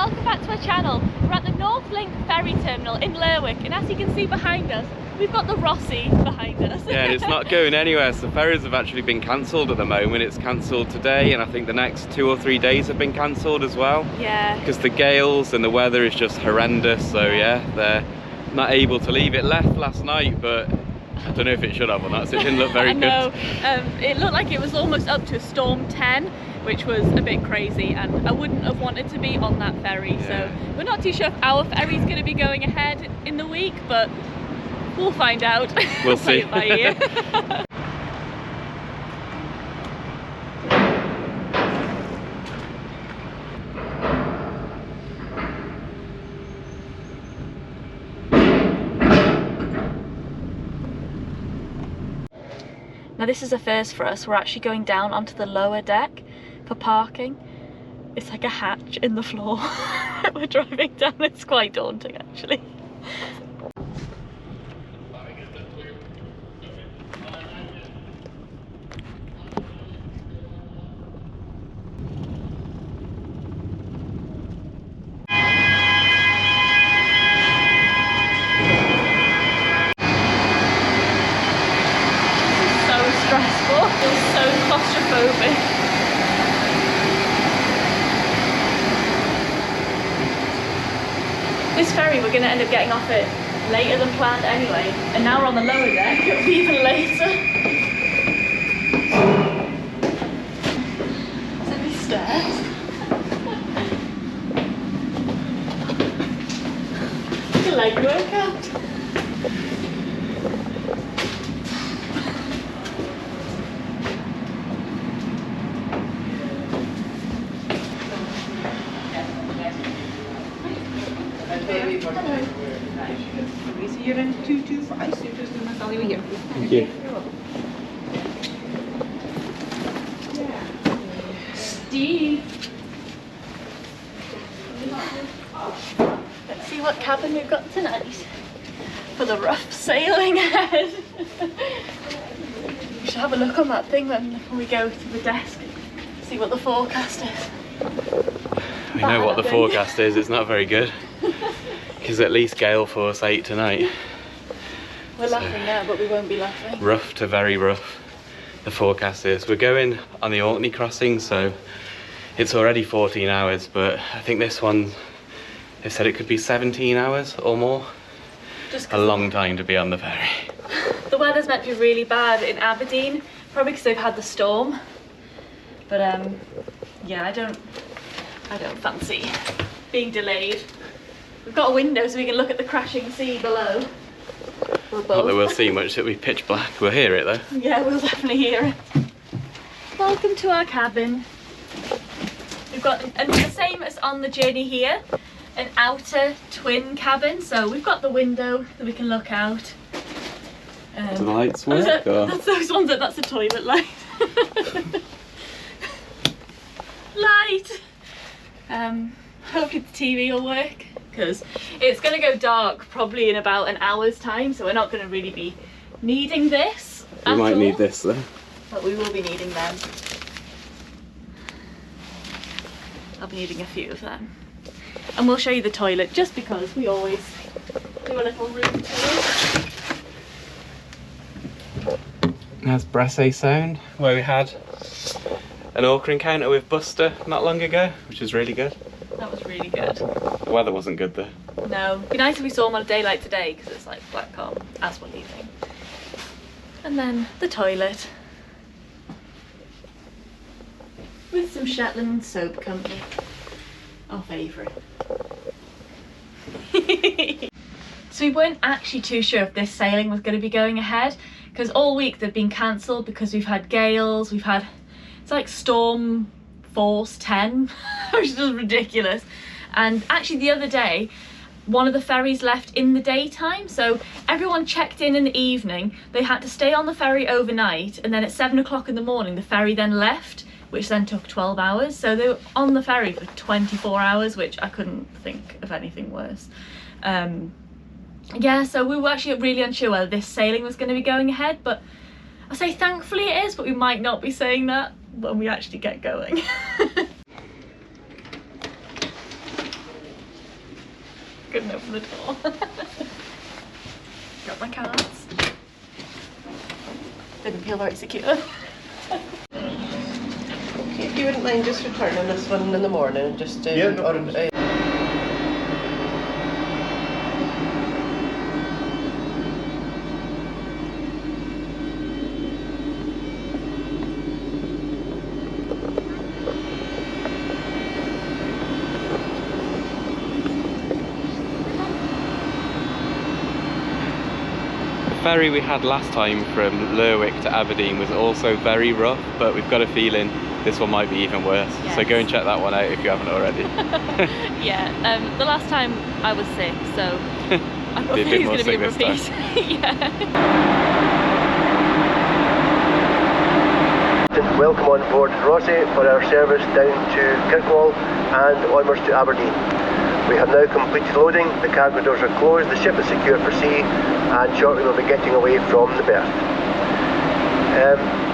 welcome back to our channel. We're at the NorthLink ferry terminal in Lerwick, and as you can see behind us, we've got the Rossi behind us. Yeah, and it's not going anywhere. So ferries have actually been cancelled at the moment. It's cancelled today, and I think the next 2 or 3 days have been cancelled as well. Yeah. Because the gales and the weather is just horrendous. So yeah, they're not able to leave. It left last night, but I don't know if it should have or not, so it didn't look very good. I know. It looked like it was almost up to a storm 10, which was a bit crazy, and I wouldn't have wanted to be on that ferry. Yeah. So we're not too sure if our ferry's going to be going ahead in the week, but we'll find out. We'll see. Play it by ear. Now this is a first for us. We're actually going down onto the lower deck for parking. It's like a hatch in the floor. We're driving down. It's quite daunting actually. Stressful. Feels so claustrophobic. This ferry, we're going to end up getting off it later than planned anyway, and now we're on the lower deck. It'll be even later. Is there any stairs? It's a leg workout. So you're in 225, so you're just going to tell you here. Thank you. Steve! Let's see what cabin we've got tonight for the rough sailing ahead. We should have a look on that thing when we go to the desk, see what the forecast is. We know what the forecast is. It's not very good. Because at least gale force 8 tonight. We're laughing now, but we won't be laughing. Rough to very rough, the forecast is. We're going on the Orkney crossing, so it's already 14 hours, but I think this one, they said it could be 17 hours or more. Just a long time to be on the ferry. The weather's meant to be really bad in Aberdeen, probably because they've had the storm. But yeah, I don't fancy being delayed. We've got a window so we can look at the crashing sea below. Not that we'll see much, it'll be pitch black. We'll hear it though. Yeah, we'll definitely hear it. Welcome to our cabin. We've got, and the same as on the journey here, an outer twin cabin. So we've got the window that we can look out. Do the lights work? That's those ones, that's a toilet light. Light! Hopefully the TV will work, because it's going to go dark probably in about an hour's time, so we're not going to really be needing this. We might need this though. But we will be needing them. I'll be needing a few of them. And we'll show you the toilet, just because we always do a little room tour. That's Bressay Sound, where we had an orca encounter with Buster not long ago, which was really good. That was really good. The weather wasn't good though. No, it'd be nice if we saw them on a day like today, because it's like black calm as we're leaving. And then the toilet. With some Shetland soap company. Our favourite. So we weren't actually too sure if this sailing was going to be going ahead, because all week they've been cancelled because we've had gales, we've had, it's like storm force 10, which is just ridiculous. And actually the other day, one of the ferries left in the daytime, so everyone checked in the evening. They had to stay on the ferry overnight, and then at 7 o'clock in the morning the ferry then left, which then took 12 hours. So they were on the ferry for 24 hours, which I couldn't think of anything worse. Yeah, so we were actually really unsure whether this sailing was going to be going ahead, but I say thankfully it is, but we might not be saying that when we actually get going. Couldn't open the door. Got my cards. Didn't feel very secure. If you wouldn't mind just returning this one in the morning, just Yeah, no problems. The ferry we had last time from Lerwick to Aberdeen was also very rough, but we've got a feeling this one might be even worse. Yes. So go and check that one out if you haven't already. Yeah, the last time I was sick, so I Be a bit think more it's going to be a sick this repeat. Yeah. Welcome on board Rossi for our service down to Kirkwall and onwards to Aberdeen. We have now completed loading, the cargo doors are closed, the ship is secure for sea, and shortly we'll be getting away from the berth.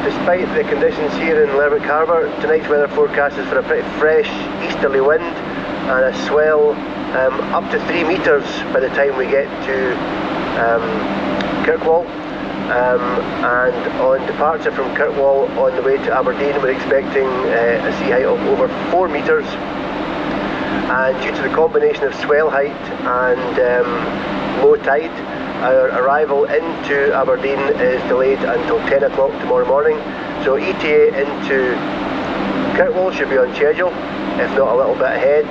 Despite the conditions here in Lerwick Harbour, tonight's weather forecast is for a pretty fresh easterly wind and a swell up to 3 metres by the time we get to Kirkwall. And on departure from Kirkwall on the way to Aberdeen, we're expecting a sea height of over 4 metres. And due to the combination of swell height and low tide, our arrival into Aberdeen is delayed until 10 o'clock tomorrow morning. So ETA into Kirkwall should be on schedule, if not a little bit ahead.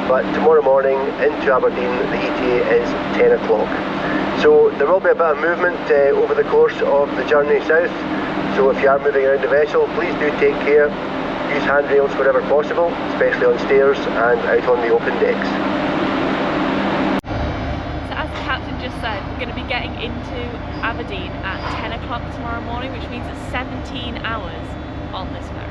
But tomorrow morning into Aberdeen, the ETA is 10 o'clock. So there will be a bit of movement over the course of the journey south. So if you are moving around the vessel, please do take care. Use handrails wherever possible, especially on stairs and out on the open decks. So as the captain just said, we're going to be getting into Aberdeen at 10 o'clock tomorrow morning, which means it's 17 hours on this ferry.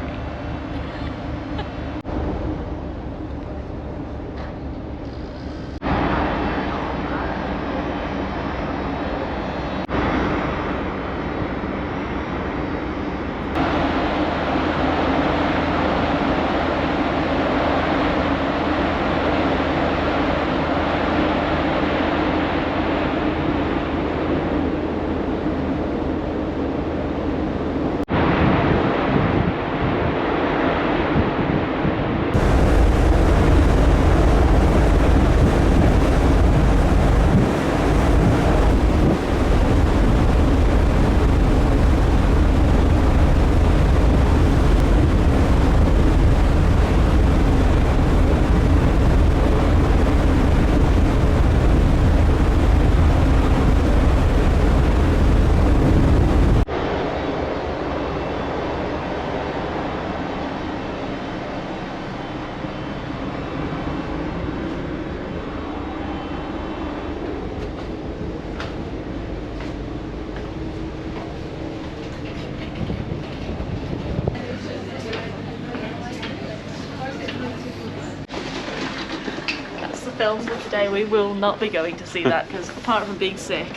Film for today. We will not be going to see that because apart from being sick,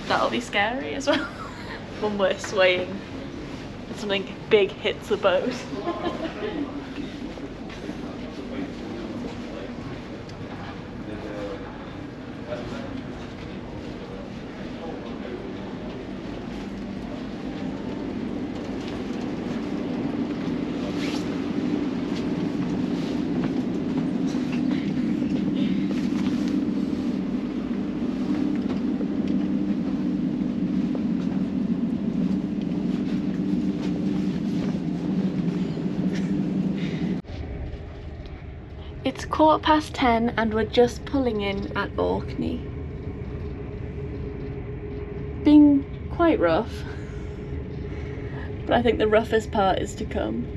that'll be scary as well. When we're swaying and something big hits the boat. It's 10:15 and we're just pulling in at Orkney. Been quite rough, but I think the roughest part is to come.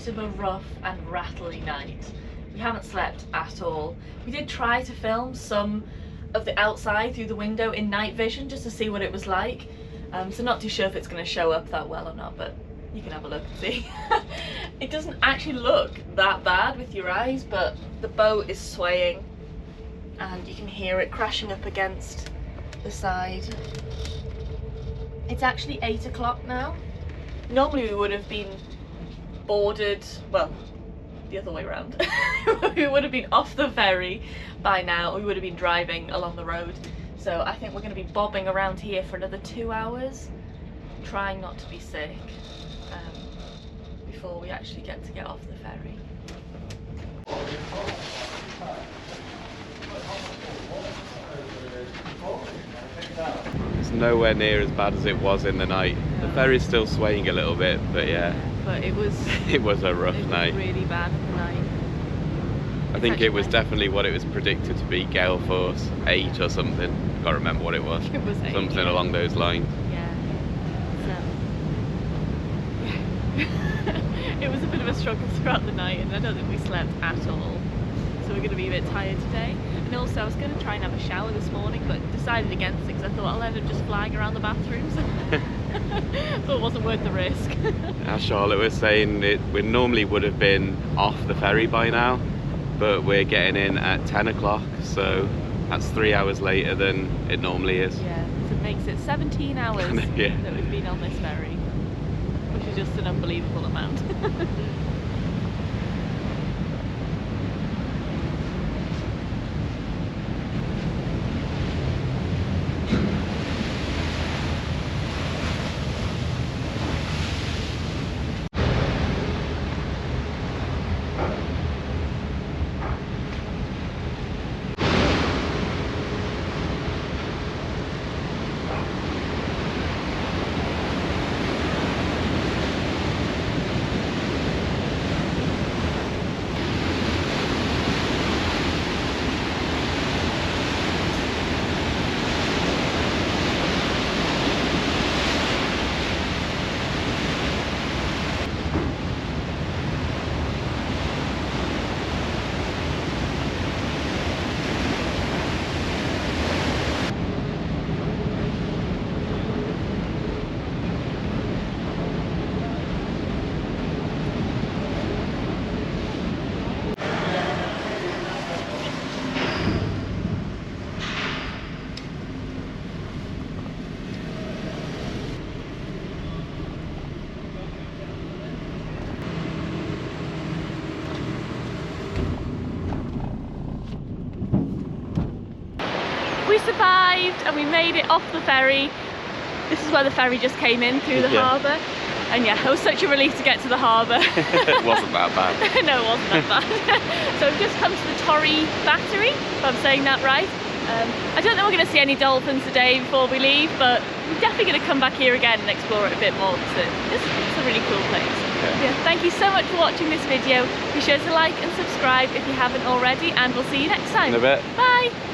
bit of a rough and rattly night. We haven't slept at all. We did try to film some of the outside through the window in night vision just to see what it was like. So not too sure if it's going to show up that well or not, but you can have a look and see. It doesn't actually look that bad with your eyes, but the boat is swaying and you can hear it crashing up against the side. It's actually 8 o'clock now. Normally we would have been boarded, well, the other way around. We would have been off the ferry by now. We would have been driving along the road. So I think we're going to be bobbing around here for another 2 hours, trying not to be sick before we actually get off the ferry. It's nowhere near as bad as it was in the night. The ferry's still swaying a little bit, but yeah. But it was it was a rough night. Really bad in the night. I think it was definitely what it was predicted to be, gale force 8 or something. I can't remember what it was. It was 8. Something along those lines. Yeah. It was a bit of a struggle throughout the night, and I don't think we slept at all. So we're going to be a bit tired today. And also I was going to try and have a shower this morning, but decided against it because I thought I'll end up just flying around the bathrooms. So it wasn't worth the risk. As Charlotte was saying, we normally would have been off the ferry by now, but we're getting in at 10 o'clock, so that's 3 hours later than it normally is. Yeah, so it makes it 17 hours Yeah. that we've been on this ferry, which is just an unbelievable amount. We survived and we made it off the ferry. This is where the ferry just came in through the harbour. And yeah, it was such a relief to get to the harbour. It wasn't that bad. No, it wasn't that bad. So we've just come to the Torry Battery, if I'm saying that right. I don't think we're going to see any dolphins today before we leave, but we're definitely going to come back here again and explore it a bit more because it's a really cool place. Yeah, thank you so much for watching this video. Be sure to like and subscribe if you haven't already, and we'll see you next time. In a bit. Bye.